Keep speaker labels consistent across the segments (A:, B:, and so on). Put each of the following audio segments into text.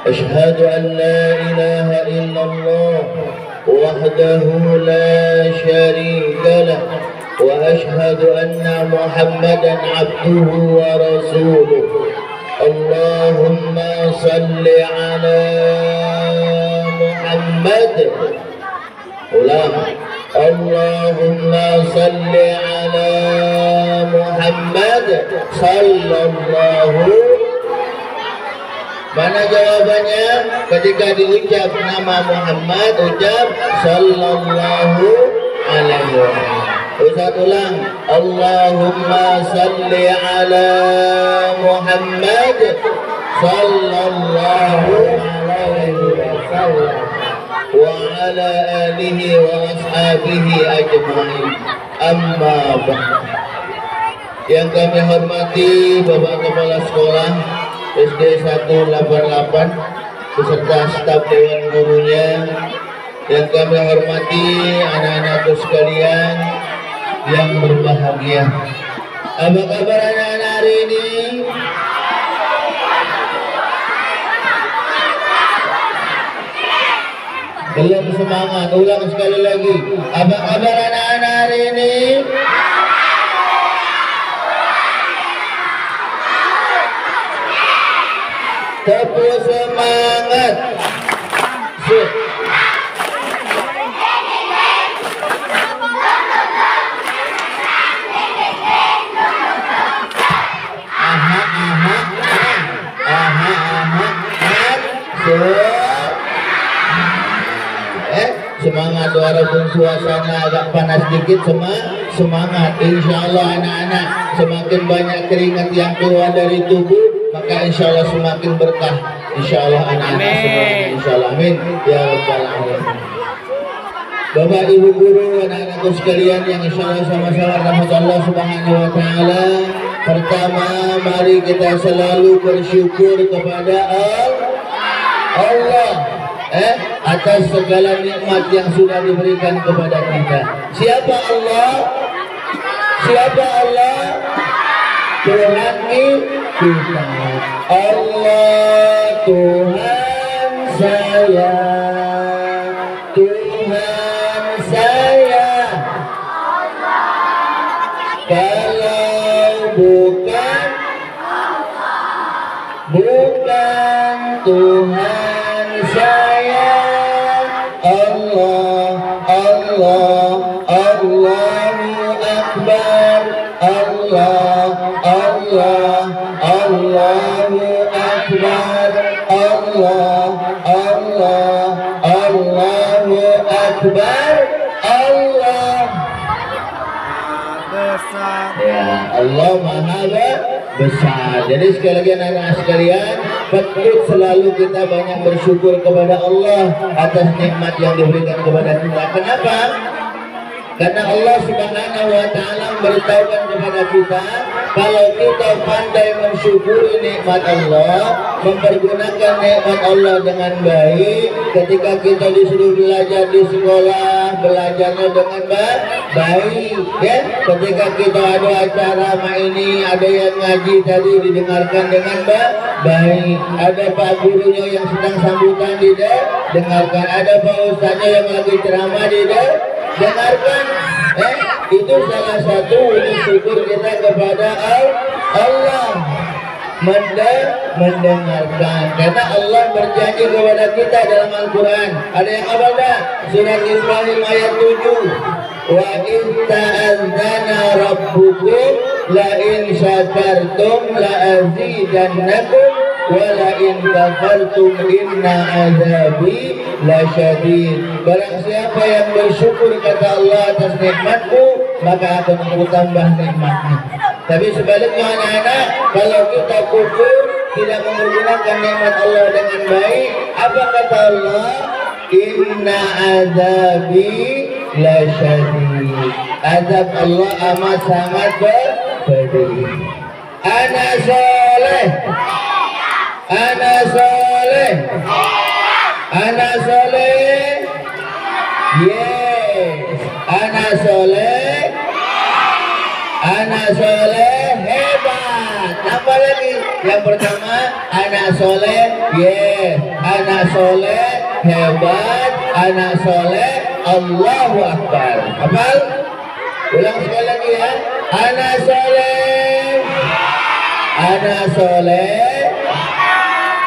A: أشهد أن لا إله إلا الله وحده لا شريك له وأشهد أن محمدا عبده ورسوله اللهم صل على محمد اللهم صل على محمد صلى الله. Mana jawabannya? Ketika diucap nama Muhammad, ucap sallallahu alaihi wasallam. Ustaz ulang, Allahumma salli ala Muhammad sallallahu alaihi wasallam wa ala alihi wa ashabihi ajma'in. Amma ba'd. Yang kami hormati Bapak Kepala Sekolah SD 188 beserta staf dewan gurunya, yang kami hormati anak-anakku sekalian yang berbahagia. Apa kabar anak-anak hari ini? Belum semangat, ulang sekali lagi. Apa kabar anak-anak hari ini? Tepuk semangat. Semangat walaupun suasana agak panas dikit, semangat. Insya Allah anak-anak semakin banyak keringat yang keluar dari tubuh, maka insya Allah semakin berkah. Insya Allah anak-anak semuanya, insya Allah, amin ya rabbal alamin. Bapak ibu guru, anak-anakku sekalian yang insya Allah sama-sama rahmat Allah subhanahu wa ta'ala. Pertama, mari kita selalu bersyukur kepada Allah atas segala nikmat yang sudah diberikan kepada kita. Siapa Allah? Siapa Allah? Tuhan kita. Allah Tuhan saya, Tuhan saya. Kalau bukan Tuhan saya, Allah, Allahu Akbar, Allah, Allahu Akbar, Allahu Akbar, Allah besar. Ya, Allah Maha besar. Jadi sekali lagi anak-anak sekalian, patut selalu kita banyak bersyukur kepada Allah atas nikmat yang diberikan kepada kita. Kenapa? Karena Allah Subhanahu wa ta'ala memberitahukan kepada kita, kalau kita pandai mensyukuri nikmat Allah, mempergunakan nikmat Allah dengan baik, ketika kita disuruh belajar di sekolah, belajarnya dengan baik, ya. Ketika kita ada acara ini, ada yang ngaji tadi didengarkan dengan baik, ada Pak gurunya yang sedang sambutan didengarkan, ada Pak Ustaznya yang lagi ceramah dengarkan. Itu salah satu wujud syukur kita kepada Allah, mendengarkan. Karena Allah berjanji kepada kita dalam Al-Quran. Ada yang apa dah? Surat Ibrahim ayat 7. Wa in ta'adzana rabbukum la in syakartum la azidannakum wa la in kafartum inna azabi lasyadid. Barang siapa yang bersyukur kata Allah atas nikmatku, maka akan aku tambah nikmatnya. Tapi sebaliknya anak-anak, kalau kita kufur, tidak menggunakan nikmat Allah dengan baik, apa kata Allah? Inna azabi lasyadid. Azab Allah amat sangat pedih. Ana soleh, ana soleh, ana soleh. Yes, ana soleh, ana soleh hebat. Apa lagi? Yang pertama, anak soleh, yes. Anak soleh hebat, anak soleh Allahu Akbar. Hafal? Ulang sekali lagi ya. Anak soleh, anak soleh,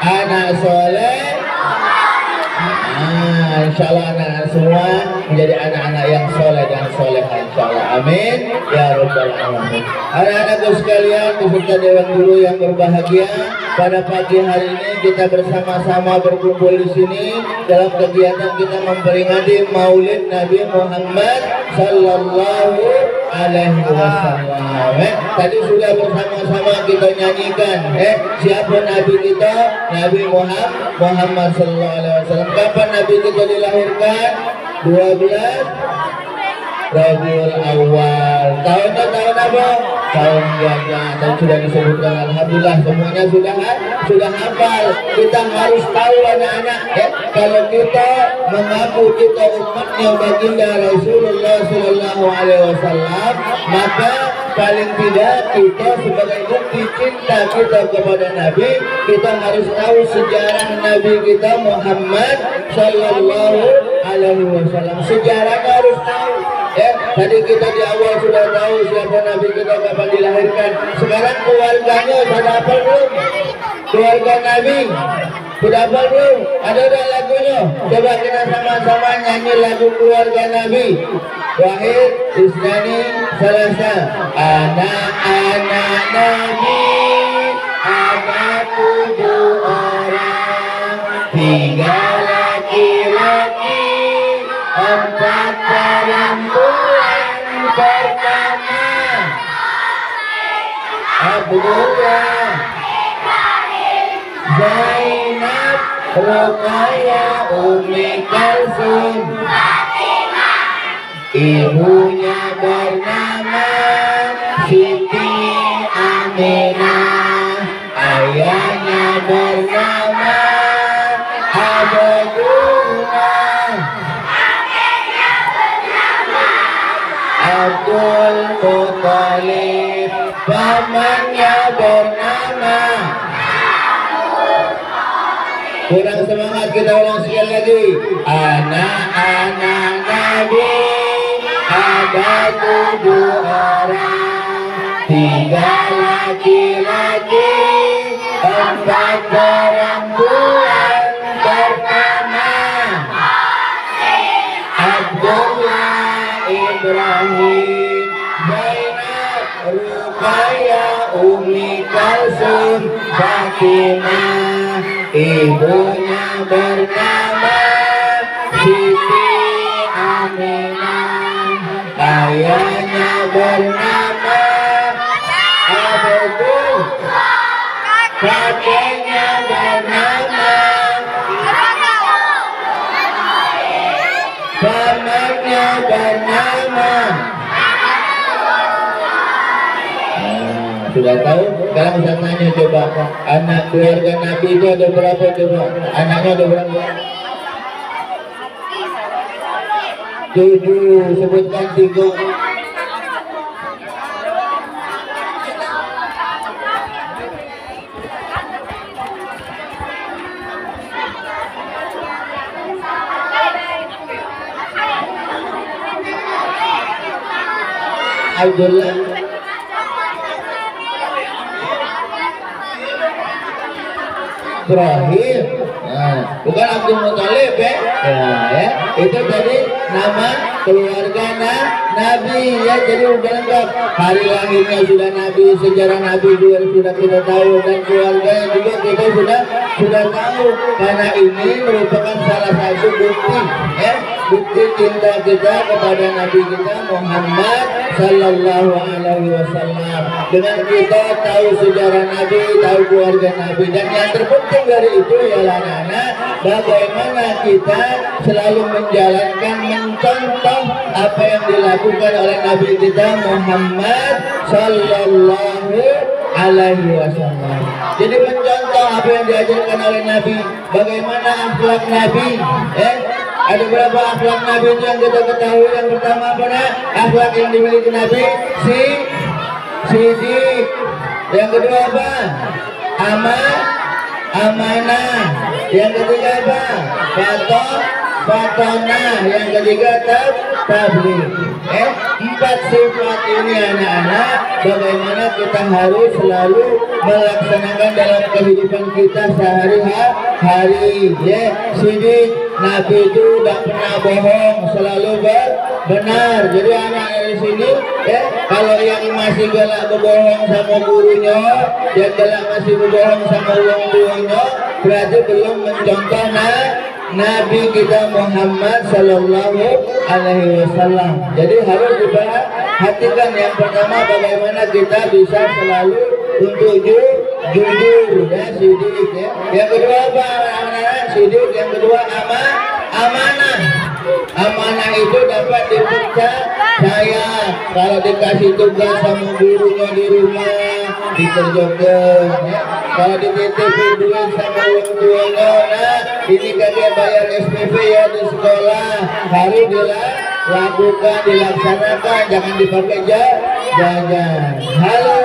A: anak soleh. Insyaallah anak-anak semua menjadi anak-anak yang soleh dan soleha insyaallah. Amin ya rabbal alamin. Anak-anakku sekalian, beserta dewan guru yang berbahagia, pada pagi hari ini kita bersama-sama berkumpul di sini dalam kegiatan kita memperingati Maulid Nabi Muhammad sallallahu alaihi wasallam. Tadi sudah bersama-sama kita nyanyikan siapa nabi kita? Nabi Muhammad sallallahu alaihi wasallam. Kapan nabi kita dilahirkan? 12 Rabiul Awal. Tahunnya tahun apa? Tahun gajah. Dan sudah disebutkan, alhamdulillah semuanya sudah hafal. Kita harus tahu anak-anak kalau kita mengaku kita umatnya baginda Rasulullah sallallahu alaihi wasallam, maka paling tidak kita sebagai bukti cinta kita kepada Nabi, kita harus tahu sejarah Nabi kita Muhammad sallallahu alaihi wasallam. Sejarahnya harus tahu. Tadi kita di awal sudah tahu siapa Nabi kita kapan dilahirkan. Sekarang keluarganya sudah hafal belum? Keluarga Nabi sudah hafal belum? Ada lagunya? Coba kita sama-sama nyanyi lagu keluarga Nabi. Wahid, Isnani, Salasa. Anak-anak Nabi ada 7 orang, 3 laki-laki, 4 perempuan. Pertama Abdullah, Zainab, Ruqayyah, Ummi Kalsum. Ibunya bernama Siti Aminah, ayahnya bernama Abdullah, Abdul Muttalib, pamannya bernama. Kurang semangat, kita ulang sekali lagi. Anak-anak Nabi ada 7 orang, 3 laki-laki, 4 perempuan. Pertama Abdullah, Ibrahim, Zainab, Ruqayyah, Ummi Kalsum, Fatimah. Ibunya bernama Siti Aminah, ayahnya bernama Abdul, kakeknya bernama, pamannya bernama. Sudah tahu? Sekarang Ustaz nanya, coba anak keluarga Nabi itu ada berapa coba? Anaknya ada berapa? 7. Sebutkan 3. Abdullah, Ibrahim, bukan Abdul Muttalib ya. Itu tadi nama keluarga Nabi ya. Jadi udah lengkap, hari lahirnya sudah Nabi, sejarah Nabi juga sudah kita tahu, dan keluarganya juga kita sudah tahu, karena ini merupakan salah satu bukti bukti cinta kita kepada Nabi kita Muhammad sallallahu alaihi wasallam. Dengan kita tahu sejarah Nabi, tahu keluarga Nabi, dan yang terpenting dari itu ialah anak-anak, bagaimana kita selalu menjalankan, mencontoh apa yang dilakukan oleh Nabi kita Muhammad sallallahu alaihi wasallam. Jadi mencontoh apa yang diajarkan oleh Nabi, bagaimana akhlak Nabi. Ada berapa akhlak Nabi itu yang kita ketahui? Yang pertama apa nak? Akhlak yang dimiliki Nabi, sidik. Yang kedua apa? amanah. Yang ketiga apa? Fatonah. Yang ketiga tabligh. Empat sifat ini anak-anak, bagaimana kita harus selalu melaksanakan dalam kehidupan kita sehari-hari. Sidik, Nabi itu tidak pernah bohong, selalu benar. Jadi anak dari sini, kalau yang masih galak berbohong sama gurunya, yang galak masih berbohong sama orang tuanya, berarti belum mencontoh Nabi kita Muhammad Sallallahu Alaihi Wasallam. Jadi harus diperhatikan yang pertama bagaimana kita bisa selalu untuk jujur ya, sidik ya. Yang kedua apa anak-anak? Sidik. Yang kedua amanah. Amanah itu dapat dipercaya. Kalau dikasih tugas sama gurunya di rumah dikerjakan ya. Kalau dititipin duit sama orang tuanya, nah ini kagak bayar SPP ya di sekolah, harus dilakukan, dilaksanakan, jangan dipakai jajan. Halo,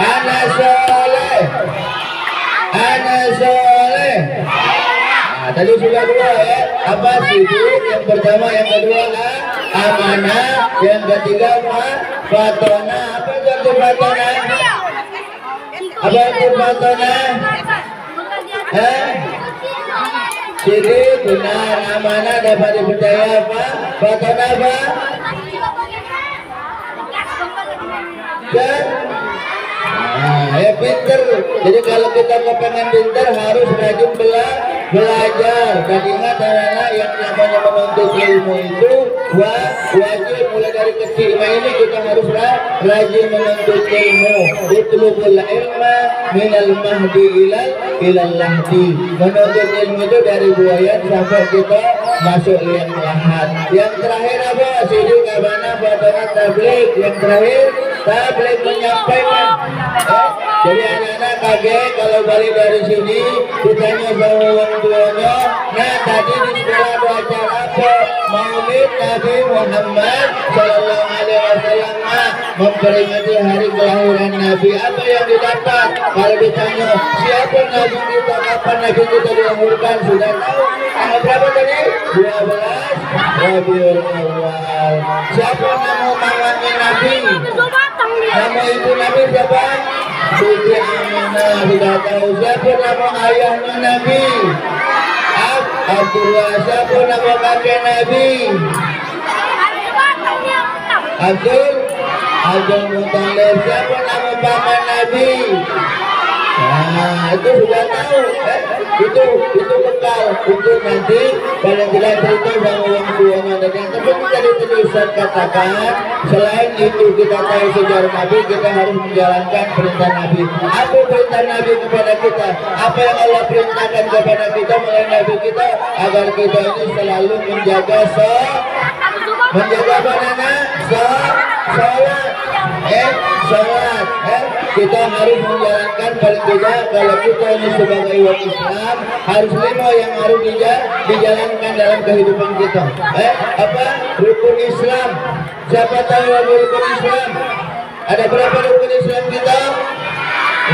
A: anak soleh. Nah, tadi sudah dua ya, apa sidik yang pertama, yang kedua amanah, yang ketiga fatonah. Apa itu fatonah? Apa itu fatonah? Sidik, benar, amanah, dapat dipercaya. Apa? Fatonah apa? Pinter. Jadi kalau kita kepengen pinter harus rajin belajar. Dan ingat anak-anak, yang namanya menuntut ilmu itu wajib mulai dari kecil. Ini kita harus rajin menuntut ilmu. Utlubul ilma minal mahdi ilal lahdi. Menuntut ilmu itu dari buayan sampai kita masuk liang lahat. Yang terakhir apa? Sidik, amanah, fatonah, tabligh. Yang terakhir tabligh, menyampaikan. Jadi anak-anak kaget kalau balik dari sini ditanya sama orang tuanya, nah tadi di sekolah ada acara apa? Maulid Nabi Muhammad Sallallahu Alaihi Wasallam, memperingati hari kelahiran Nabi. Apa yang didapat? Kalau ditanya siapa Nabi kita, kapan Nabi kita dilahirkan, sudah tahu? Tanggal berapa tadi? 12 Rabiul Awal. Siapa nama mamanya Nabi? Nama ibu Nabi siapa? Siti Aminah. Sudah tahu. Siapa nama ayahnya Nabi? Abdullah. Siapa nama kakek Nabi? Abdul Muttalib. Siapa nama paman Nabi? Nah, itu sudah tahu. Itu bekal untuk nanti kalian tidak cerita sama orang tuanya. Dan yang terpenting tadi Ustaz katakan, selain itu kita tahu sejarah Nabi, kita harus menjalankan perintah Nabi. Apa perintah Nabi kepada kita? Apa yang Allah perintahkan kepada kita melalui Nabi kita, agar kita ini selalu menjaga apa nana? Salat. Kita harus menjalankan, paling tidak kalau kita ini sebagai umat Islam harus 5 yang harus dijalankan dalam kehidupan kita. Apa? Rukun Islam. Siapa tahu apa rukun Islam? Ada berapa rukun Islam kita?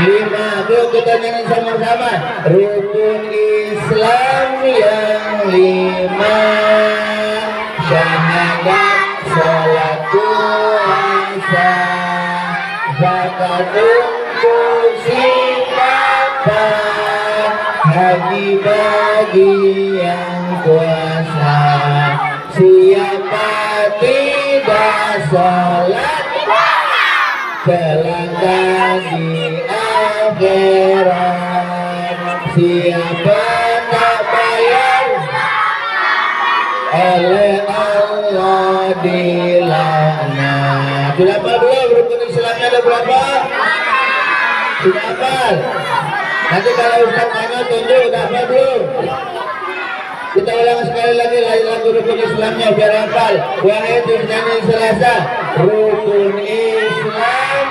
A: 5. Yuk kita nyanyi sama-sama. Rukun Islam yang 5, syahadat, salat, puasa, zakat untuk siapa, haji bagi yang kuasa. Siapa tidak salat, celaka di akhirat. Siapa tak bayar, oleh Allah dilaknat. Sudah apa belum? Rukun Islamnya ada berapa? Sudah hafal? Nanti kalau Ustaz tanya tunjuk, udah apa belum? Kita ulang sekali lagi lagu rukun Islamnya biar hafal. Wahai nyanyi Selasa. Rukun Islam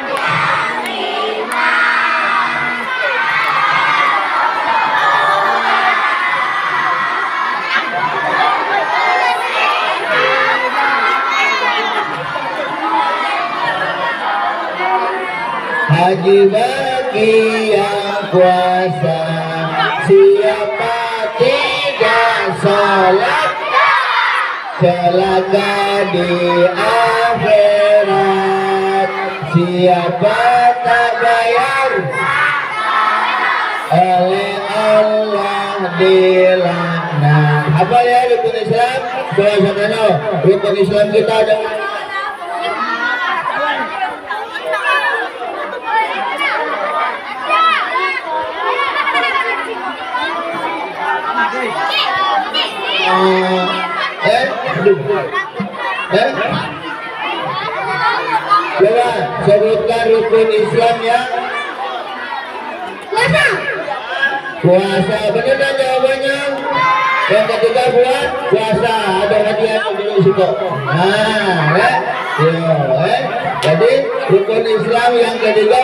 A: haji bagi yang kuasa. Siapa tidak sholat celaka di akhirat. Siapa tak bayar oleh Allah dilaknat. Apa ya rukun Islam? Suasana rukun Islam kita ada. Coba sebutkan rukun Islam yang puasa. Benar kan jawabannya? Yang ketiga buat puasa. Ada hadiah dulu situ. Jadi rukun Islam yang ketiga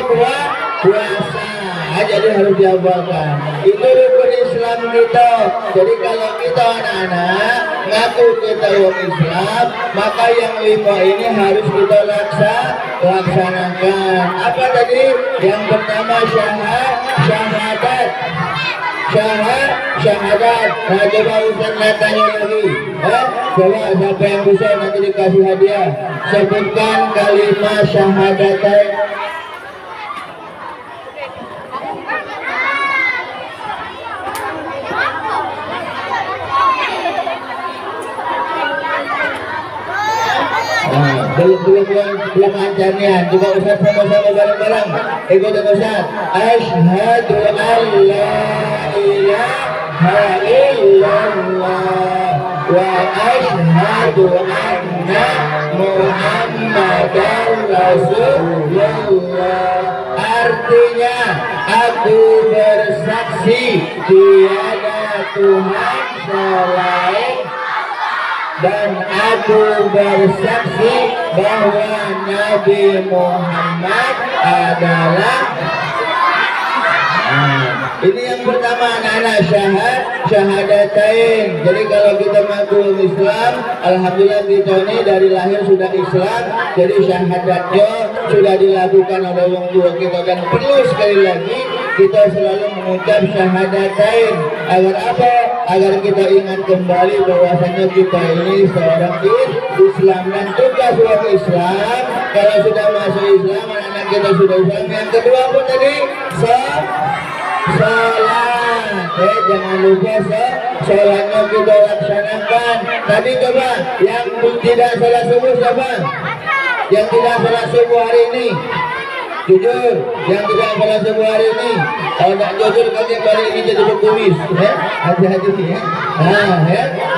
A: puasa. Jadi harus dihafalkan. Itu rukun Islam kita. Jadi kalau kita anak-anak ngaku kita orang Islam, maka yang 5 ini harus kita laksanakan. Apa tadi? Yang pertama syahadat. Syahadat. Nah, coba Ustaz tanya lagi. Coba siapa yang bisa nanti dikasih hadiah. Sebutkan kalimat syahadatain. belum ajarnya. Coba Ustaz sama-sama bareng-bareng ikutin Ustaz. Asyhadu an la ilaha illallah wa asyhadu anna Muhammadar Rasulullah. Artinya aku bersaksi tiada Tuhan selain, dan aku bersaksi bahwa Nabi Muhammad adalah. Ini yang pertama anak-anak, syahadatain. Jadi kalau kita masuk Islam, alhamdulillah kita ini dari lahir sudah Islam. Jadi syahadatnya sudah dilakukan oleh orang tua kita, dan perlu sekali lagi kita selalu mengucap syahadatain. Agar apa? Agar kita ingat kembali bahwasanya kita ini seorang Islam, dan tugas orang Islam kalau sudah masuk Islam, anak-anak kita sudah Islam. Yang kedua apa tadi? Sholat. Jangan lupa sholatnya kita laksanakan. Tadi coba yang tidak sholat subuh siapa? Yang tidak sholat subuh hari ini, jujur. Yang tidak sholat subuh hari ini, kalau tidak jujur kalian hari ini jadi berkumis. Hati-hati ya.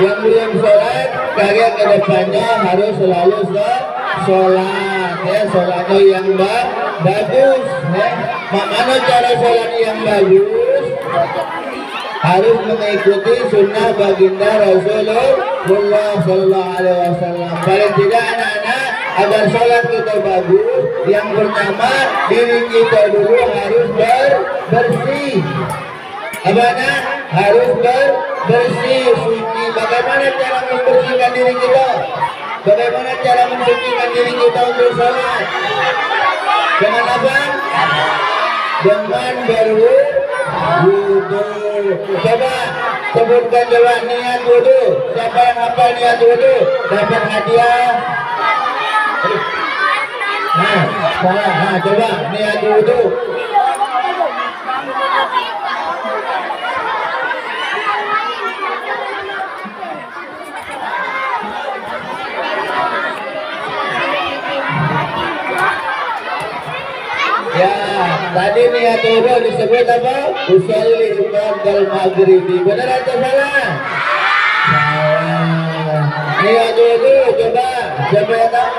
A: Yang belum sholat, kalian ke depannya harus selalu sholat. Sholatnya yang bagus. Mana cara sholat yang bagus? Harus mengikuti sunnah baginda Rasulullah Sallallahu Alaihi Wasallam. Paling tidak anak-anak, agar sholat kita bagus, yang pertama diri kita dulu harus bersih. Apa nak? Harus bersih, suci. Bagaimana cara membersihkan diri kita? Bagaimana cara mensucikan diri kita untuk sholat? Dengan apa? Dengan berwudu. Coba sebutkan coba niat wudu. Siapa yang hafal niat wudu dapat hadiah. Coba niat wudu. Ya, tadi niat wudu disebut apa? Usolli ba'dal maghribi. Benar atau salah? Salah. Niat wudu coba. Siapa yang tahu?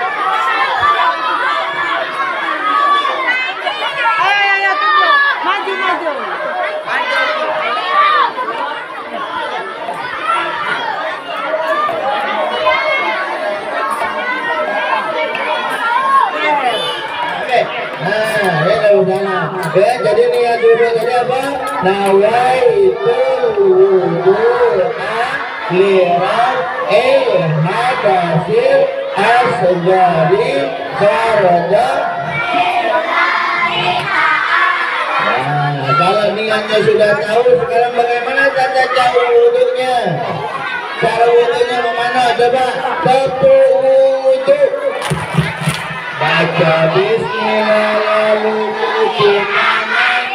A: Maju. Jadi niat wudu tadi apa? Nawaitul wudu'a liraf'il hadasil asghari fardhu. Kalau niat imannya sudah tahu, sekarang bagaimana tata cara wudhunya? Cara wudhunya mana? Coba tepuk wudhu. Baca bismillah lalu cuci tangan.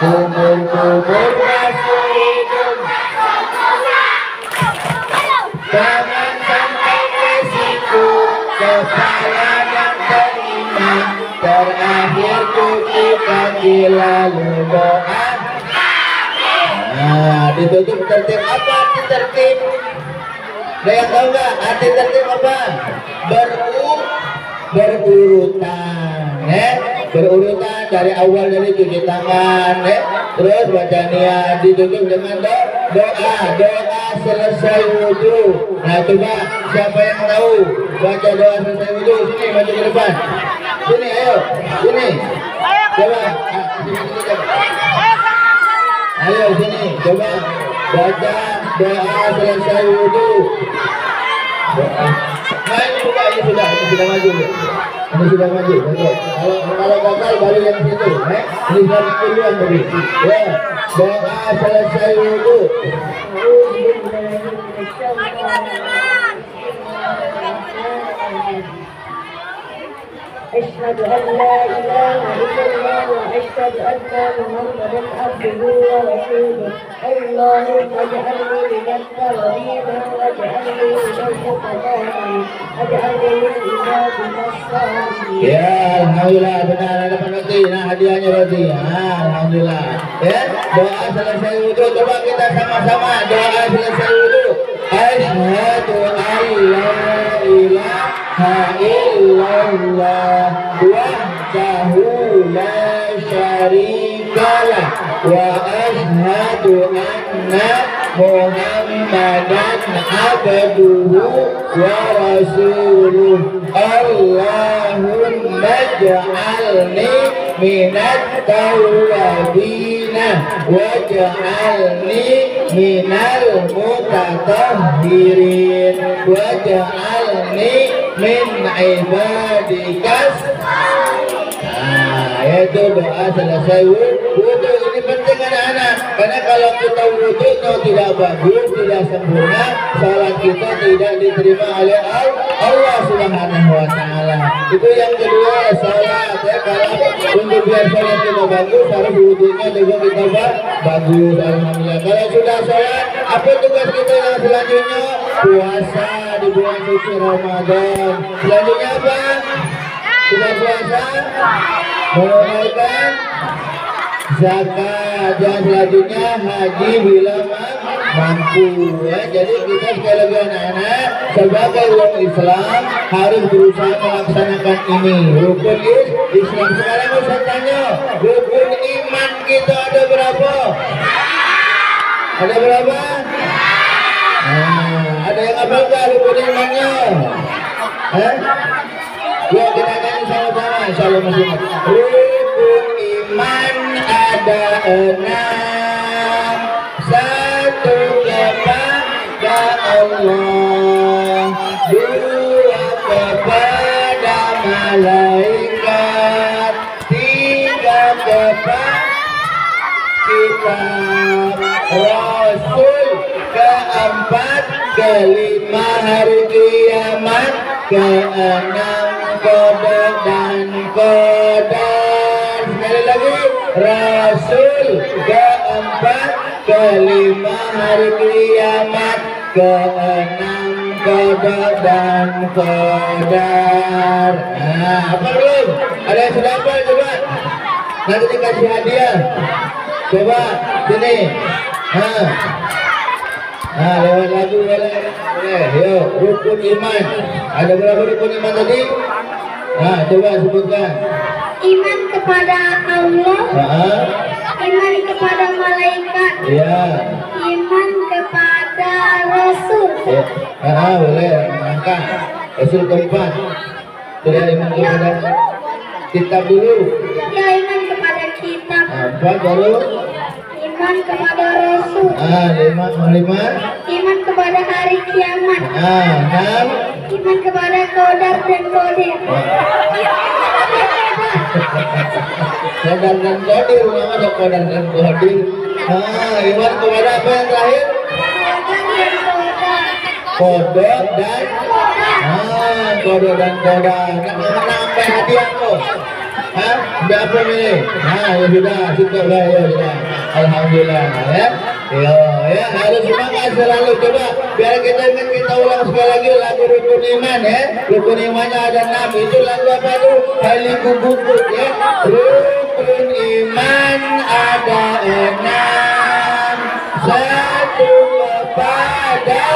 A: Kubur-kubur masuk hidung. Tangan sampai ke siku, kepala dan telinga. Terakhir cuci kaki lalu doa. Nah, ditutup tertib. Apa arti tertib? Ada yang tahu nggak? Arti tertib apa? Berurutan, berurutan dari awal, dari cuci tangan, terus baca niat, ditutup dengan doa selesai wudhu. Nah coba siapa yang tahu baca doa selesai wudhu? Sini, maju ke depan. Sini, ayo, sini. Coba, ayo sini, coba baca doa selesai wudhu. Nah ini sudah maju. Ini sudah maju. Kalau gagal baru yang situ. Ini sudah duluan tadi. Ya, doa selesai wudhu.
B: أشهد أن لا إله إلا الله وأشهد أن محمدا عبده ورسوله اللهم اجعلني من التوابين واجعلني من المتقين واجعلني من عبادك الصالحين.
A: Ya, alhamdulillah benar ada pengerti. Nah hadiahnya berarti. Alhamdulillah. Ya, doa selesai wudhu. Coba kita sama-sama doa selesai wudhu. Asyhadu an la ilaha illallah wahdahu la syarikalah wa asyhadu anna Muhammadan abduhu wa rasuluh. Allahumma ij'alni minat tawwabina waj'alni minal mutatahhirin waj'alni min ibadikas. Yaitu doa selesai wudhu. Ini penting anak-anak, karena kalau kita wudhu tidak bagus, tidak sempurna, salat kita tidak diterima oleh Allah Subhanahu wa Ta'ala. Itu yang kedua, salat ya. Kalau untuk biar salat kita bagus, harus wudhunya juga kita bagus. Alhamdulillah. Kalau sudah salat, apa tugas kita yang selanjutnya? Puasa di bulan suci Ramadan. Selanjutnya apa? Sudah puasa, menunaikan zakat, dan selanjutnya haji bila mampu ya. Jadi kita sekali lagi anak-anak sebagai orang Islam harus berusaha melaksanakan ini rukun Islam. Sekarang saya tanya, rukun iman kita ada berapa? Ada berapa? Ada yang hafal nggak rukun imannya? Yuk kita nyanyi sama-sama, insyaallah masih ingat. Rukun iman ada 6. Satu kepada Allah, 2 kepada malaikat, 3 kepada kitab Rasul, 4 kelima hari kiamat, 6 kode dan kodar. Sekali lagi, Rasul, 4 kelima hari kiamat, 6 kode dan kodar. Nah, apa belum? Ada yang sudah apa? Coba nanti dikasih hadiah. Coba sini. Lewat lagu boleh. Yuk, rukun iman. Ada berapa rukun iman tadi? Coba sebutkan.
B: Iman kepada Allah, iman kepada malaikat,
A: Ya.
B: iman kepada Rasul,
A: Boleh angkat. Rasul keempat. Sudah iman kepada kitab dulu.
B: ya iman kepada kitab,
A: 4 baru.
B: iman kepada Rasul,
A: 5
B: iman kepada hari kiamat,
A: 6
B: iman kepada kodar dan kodir.
A: Kodar dan kodir, namanya kodar dan kodir. Iman kepada apa yang terakhir? Kodok dan kodok dan kodar. Nambah hadiah kok. Udah apa milih? Ya sudah, cukup lah ya sudah. Alhamdulillah ya. Ya harus semangat selalu. Coba biar kita ingat, kita ulang sekali lagi lagu rukun iman ya. Rukun imannya ada 6. Itu lagu apa itu? Kali bubuk ya. Rukun iman ada 6. 1 kepada,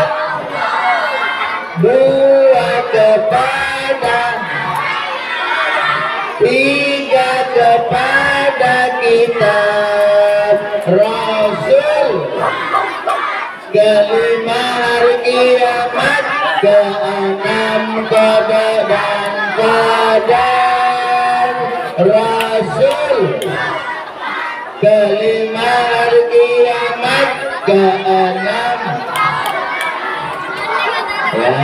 A: 2 kepada, 3 kepada kitab Rasul, 5 hari kiamat, 6 qada dan qadar Rasul, 5 hari kiamat, 6. Ya,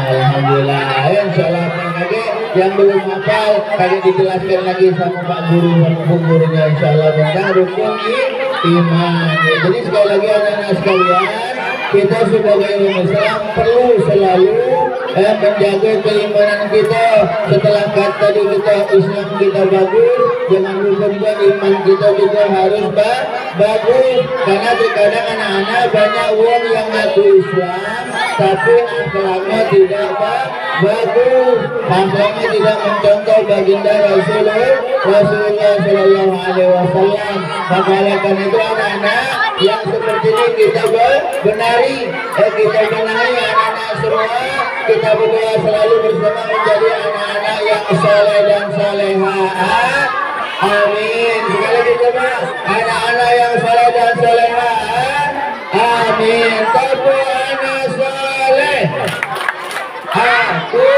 A: alhamdulillah. Insyaallah yang belum hafal tadi dijelaskan lagi sama Pak Guru sama Bu Gurunya, insyaallah tentang rukun iman. Jadi sekali lagi anak-anak sekalian, kita sebagai umat Islam perlu selalu menjaga keimanan kita. Setelah kata kita Islam kita bagus, jangan lupa juga iman kita juga harus bagus. Karena terkadang anak-anak banyak uang yang ngaku Islam tapi akhlaknya tidak bagus, akhlaknya tidak mencontoh baginda Rasulullah Sallallahu Alaihi Wasallam. Maka oleh karena itu anak-anak yang seperti ini kita benari, kita benahi anak-anak semua. Kita berdoa selalu bersama menjadi anak-anak yang soleh dan soleha. Amin. Sekali lagi coba, anak-anak yang soleh dan soleha. Amin. Aku anak soleh. Aku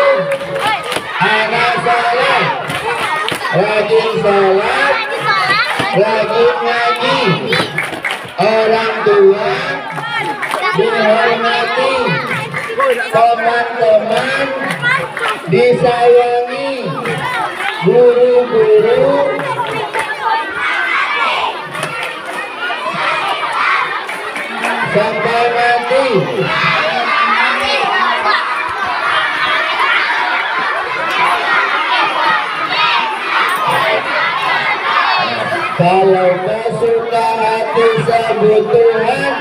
A: anak soleh, rajin sholat, rajin ngaji, orang tua dihormati, teman-teman disayangi, guru-guru sampai mati. Kalau kau suka hati sebut Tuhan,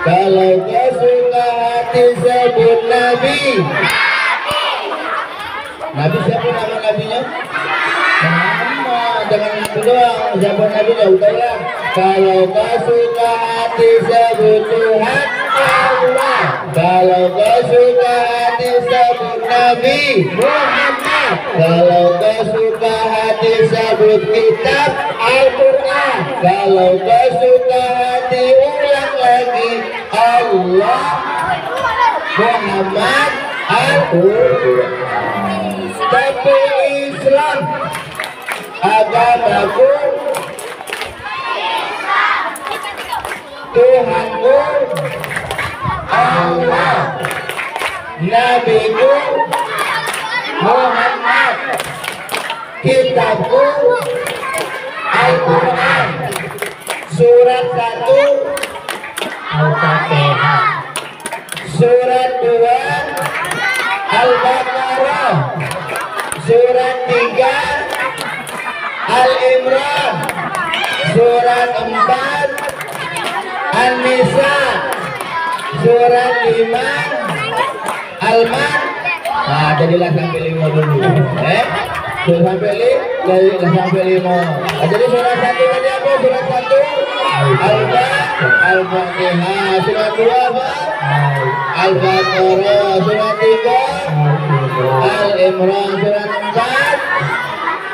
A: kalau kau suka hati sebut Nabi. Nabi siapa nama nabinya? Muhammad. Jangan Nabi doang, siapa nabinya? Udah ya. Kalau kau suka hati sebut Tuhan Allah, kalau kau suka hati sebut Nabi Muhammad, kalau kau suka hati sebut kitab Al-Quran, kalau kau suka hati ulang lagi Allah Muhammad Al-Quran. Tapi Islam agamaku, Tuhanku Allah, Nabiku Muhammad, kitabku Al-Quran, surat 1 Al-Fatihah, surat 2 Al-Baqarah, surat 3 Al-Imran, surat 4 An-Nisa, surat 5 Al-Man. Nah, jadilah sampai 5 dulu. Surat sampai 5. Jadi surat 1 tadi apa? Surat 1 Al-Fatihah, surat 2 apa? Al-Baqarah, surat 3 Al-Imran, surat 4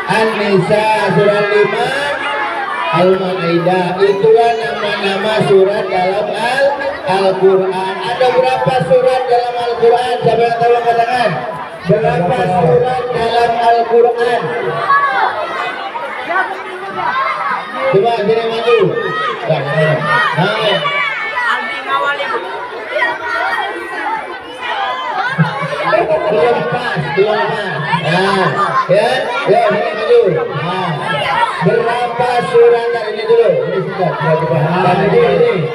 A: An-Nisa, surat 5 Al-Maidah. Itulah nama-nama surat dalam Al-Quran. Ada berapa surat dalam Al-Quran? Siapa yang tahu angkat tangan? Berapa surat dalam Al-Quran? Coba sini maju. belum pas. Nah, ya, ya ini maju. Nah, berapa surat ini dulu? Ini sudah coba. Ini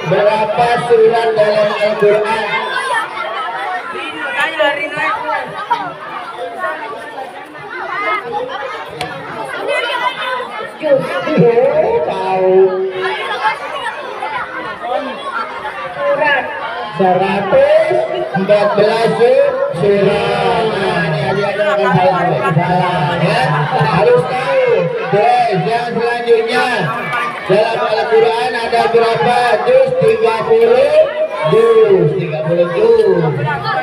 A: berapa surat dalam Al-Quran? Tahu.
B: Surat
A: 114 surat. Nah, ini adik-adik akan salah ya. Harus tahu. Terus yang selanjutnya dalam Al-Quran ada berapa juz? 30 juz.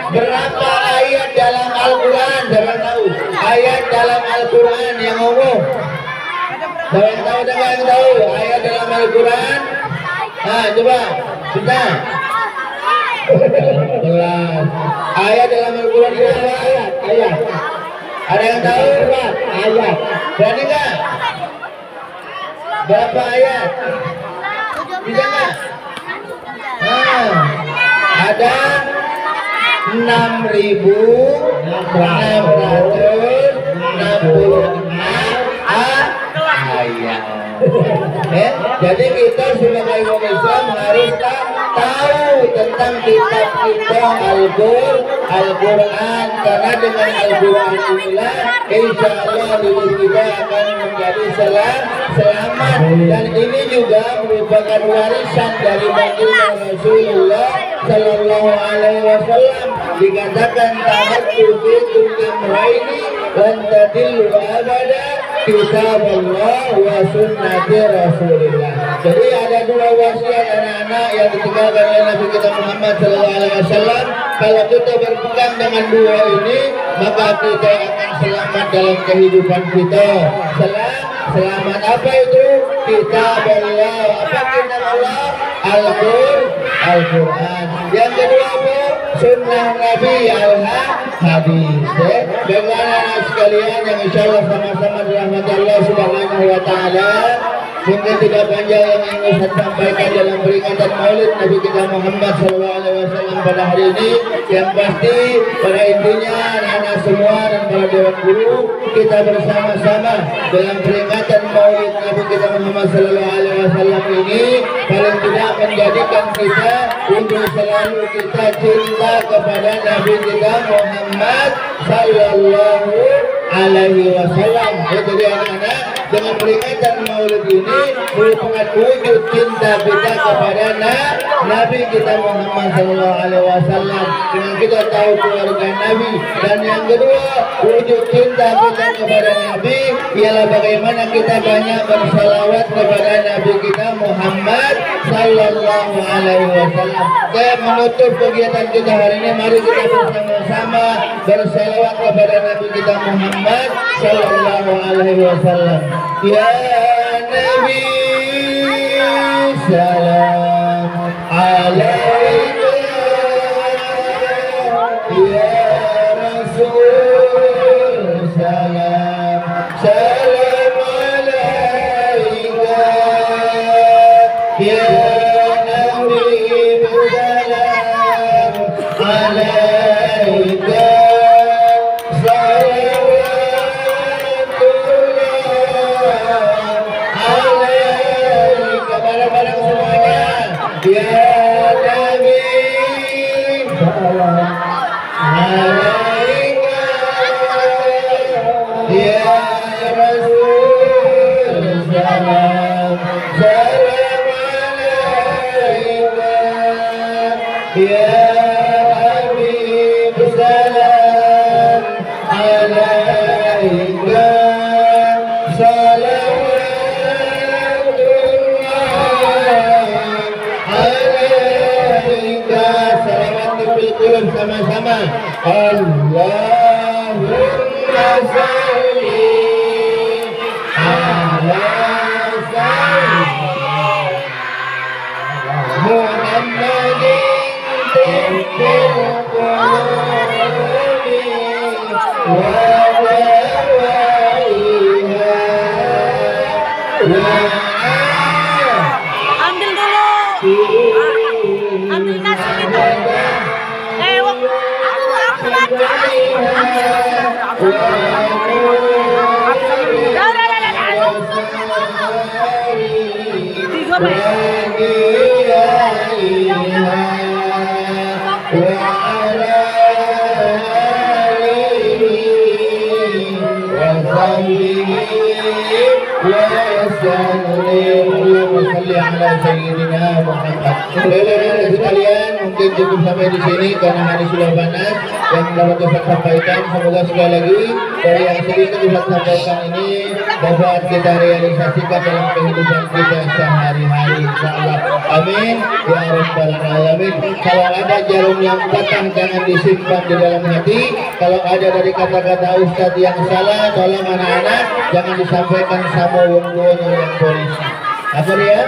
A: Berapa ayat dalam Al-Quran? Siapa tahu? Ayat dalam Al-Quran yang umum. Siapa yang tahu ayat dalam Al-Quran? Nah, coba kita. Ayat dalam Al-Quran itu ayat. Ada yang tahu? Ayat. Berani nggak? Berapa ayat? Bisa nggak? Nah, ada 6.666 ayat. Jadi kita sebagai umat Islam harus tahu tentang kitab kita Al-Quran, karena dengan Al-Quran inilah insya Allah diri kita akan menjadi selamat, dan ini juga merupakan warisan dari baginda Rasulullah Sallallahu Alaihi Wasallam. Dikatakan tamattu fikum amrayni lan tadillu abada, kitab Allah wa sunnati Rasulillah. Jadi ada dua wasiat anak-anak yang ditinggalkan oleh Nabi kita Muhammad Sallallahu Alaihi Wasallam. Kalau kita berpegang dengan dua ini, maka kita akan selamat dalam kehidupan kita. Selamat apa itu? Kitab Allah. Apa kitab Allah? Al-Quran. Yang kedua apa? Sunnah Nabi al-Hadis. Bagaimana anak sekalian yang insya Allah sama-sama dirahmati Allah Subhanahu wa Ta'ala. Mungkin tidak panjang yang ingin saya sampaikan dalam peringatan Maulid Nabi kita Muhammad SAW pada hari ini. Yang pasti pada intinya anak-anak semua dan para dewan guru, kita bersama-sama dalam peringatan Maulid Nabi kita Muhammad SAW ini paling tidak menjadikan kita untuk selalu kita cinta kepada Nabi kita Muhammad Sallallahu Alaihi Wasallam. Jadi anak-anak, dengan peringatan Maulid ini merupakan wujud cinta kita kepada Nabi kita Muhammad Sallallahu Alaihi Wasallam. Dengan kita tahu keluarga Nabi, dan yang kedua wujud cinta kita kepada Nabi ialah bagaimana kita banyak bersalawat kepada Nabi kita Muhammad Sallallahu Alaihi Wasallam. Saya menutup kegiatan kita hari ini, mari kita bersama-sama bersalawat kepada Nabi kita Muhammad Sallallahu Alaihi Wasallam. Ya Nabi salam alaika, ya Rasul salam alaika, ya Nabi salam alaika. Ya Nabi salam alaika, ya Rasul salam alaika, ya Habib salam alaika. Sama-sama Allahumma salli ala sayyidina Muhammadin tibbil qulubi wa dawaiha.
C: Ambil dulu. Ambil nasi itu.
A: Sekalian mungkin cukup sampai di sini karena hari sudah panas. Yang dapat Ustaz sampaikan, semoga sekali lagi dari yang sedikit Ustaz sampaikan ini dapat kita realisasikan dalam kehidupan kita sehari-hari, insyaallah. Amin ya rabbal alamin. Kalau ada jarum yang patah jangan disimpan di dalam hati. Kalau ada dari kata-kata Ustaz yang salah, tolong anak-anak jangan disampaikan sama wong-wong yang polisi. Apa dia?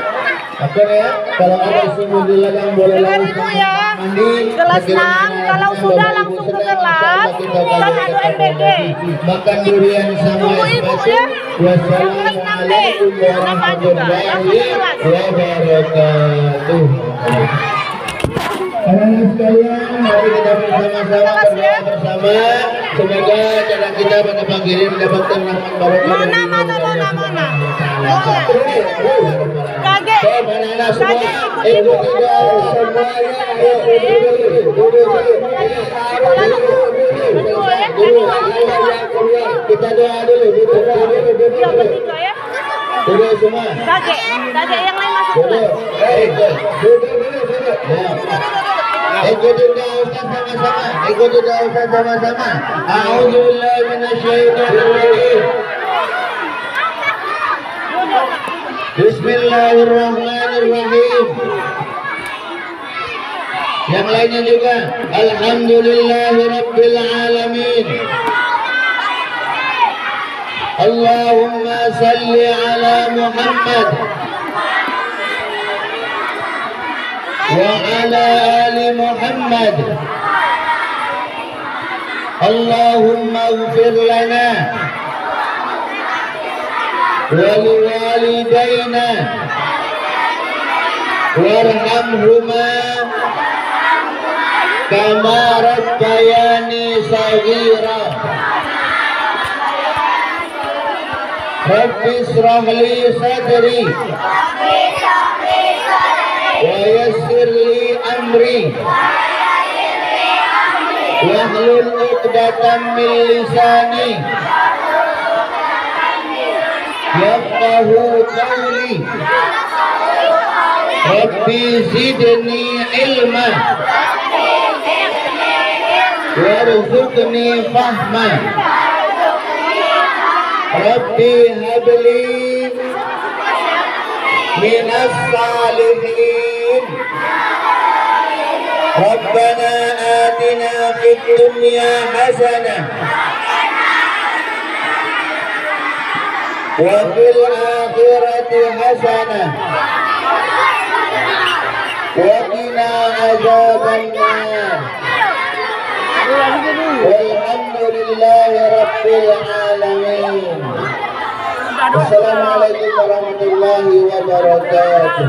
A: Kalau ada sumur di ladang boleh langsung mandi.
B: Kelas 6, kalau sudah langsung ke kelas, kan ada MBG.
A: Makan durian sama es batu. Wassalamualaikum warahmatullahi wabarakatuh. Anak-anak sekalian, mari kita bersama-sama berdoa bersama. Semoga cara kita pada pagi ini mendapatkan rahmat barokah.
B: Mana? Kaget.
A: Anak-anak semua, ibu kita semuanya, kita doa dulu, duduk semua.
B: Kaget yang lain masuk.
A: Ikuti doa Ustaz sama-sama. A'udzubillahi minasyaitonir rajim. Bismillahirrahmanirrahim. Yang lainnya juga. Alhamdulillahirabbil alamin. Allahumma salli ala Muhammad wa ala ali Muhammad. Allahumma ighfir lana wa liwalidayna warhamhuma kama rabbayani saghira. Rabbi ishrah li sadri wa yassir li amri wahlul 'uqdatam min lisani yafqahu qawli. Rabbi zidni ilma warzuqni fahma. Rabbi habli minas salihin. Rabbana atina fid dunya hasanah wa fil akhirati hasanah wa qina adzabannar. Walhamdulillahi rabbil alamin. Wassalamualaikum warahmatullahi wabarakatuh.